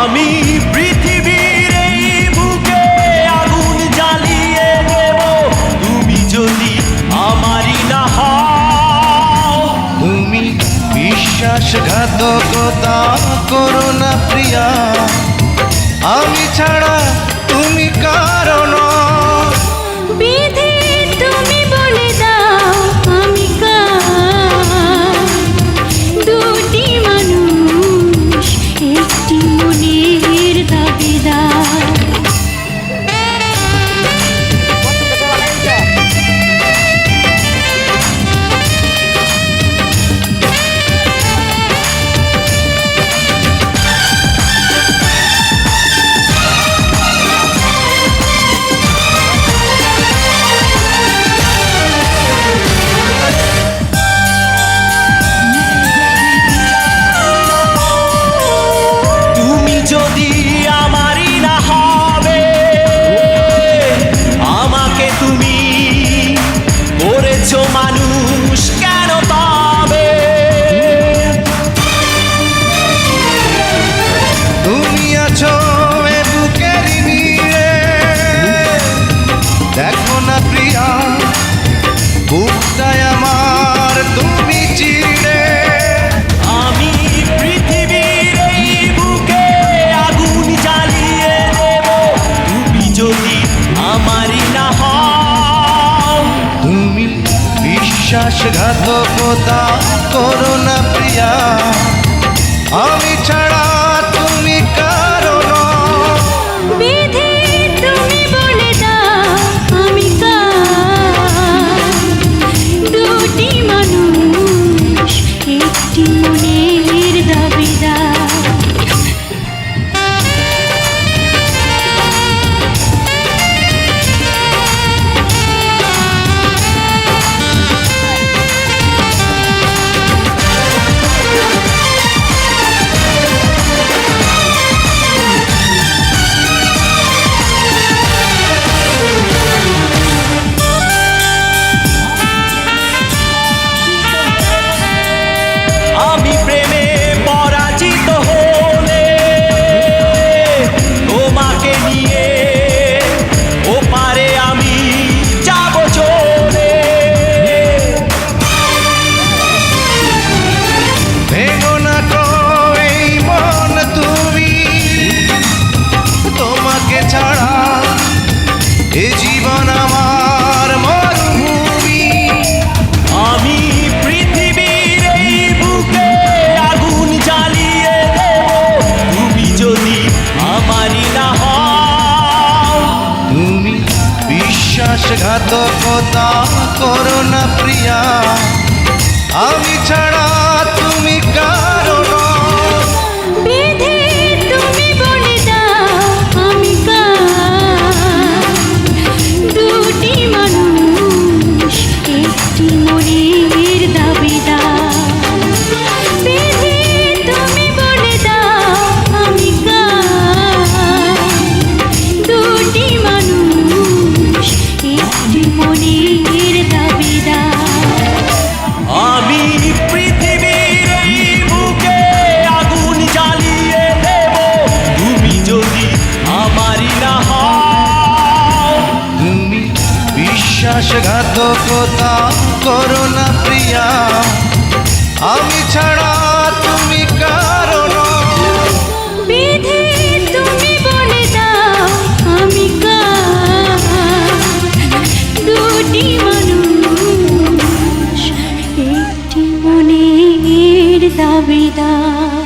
আমি পৃথিবীর এই বুকে আগুন জ্বালিয়ে দেব তুমি যদি আমারই না হও। তুমি বিশ্বাসঘাতকতা করো না প্রিয়া, আমি ছাড়া তুমি কারণ। বিধি তুমি বলে দাও আমি কার, দুটি মানুষ একটি মনের দাবিদার। যদি আমারই না হবে, আমাকে তুমি করেছো মানুষ কেন তবে? তুমি আছো এ বুকের নিয়ে, দেখো না প্রিয়া বুকটায় আমার তুমি চিড়ে। আমি পৃথিবীর এই বুকে আগুন জ্বালিয়ে দেব তুমি যদি আমারই না হও। তুমি বিশ্বাসঘাতকতা করো না প্রিয়া, আমি ছাড়া তুমি কারণ। বিধি তুমি বলে দাও আমি কার, দুটি মানুষ একটি মনের দাবিদার। আমি প্রেমে পরাজিত হলে তোমাকে নিয়ে ওপারে আমি যাব চলে। ভেঙো না গো এই মন তুমি, তোমাকে ছাড়া এ জীবন আমার মরুভূমি। আমি পৃথিবীর এই বুকে আগুন জ্বালিয়ে দেব তুমি যদি আমারই না হও। তুমি বিশ্বাসঘাতকতা করো না প্রিয়া, আমি ছাড়া তুমি কারণ। বিধি তুমি বলে দাও আমি কার, দুটি মানুষ একটি মনের দাবিদার। বিধি তুমি বলে দাও আমি কার, দুটি মানুষ একটি মনের দাবিদার। আমি পৃথিবীর এই বুকে আগুন জ্বালিয়ে দেব তুমি যদি আমারই না হও। তুমি বিশ্বাসঘাতকতা করো না প্রিয়া, আমি ছাড়া তুমি কারণ। বিধি তুমি বলে দাও আমি কার, দুটি মানুষ একটি মনের দাবিদার।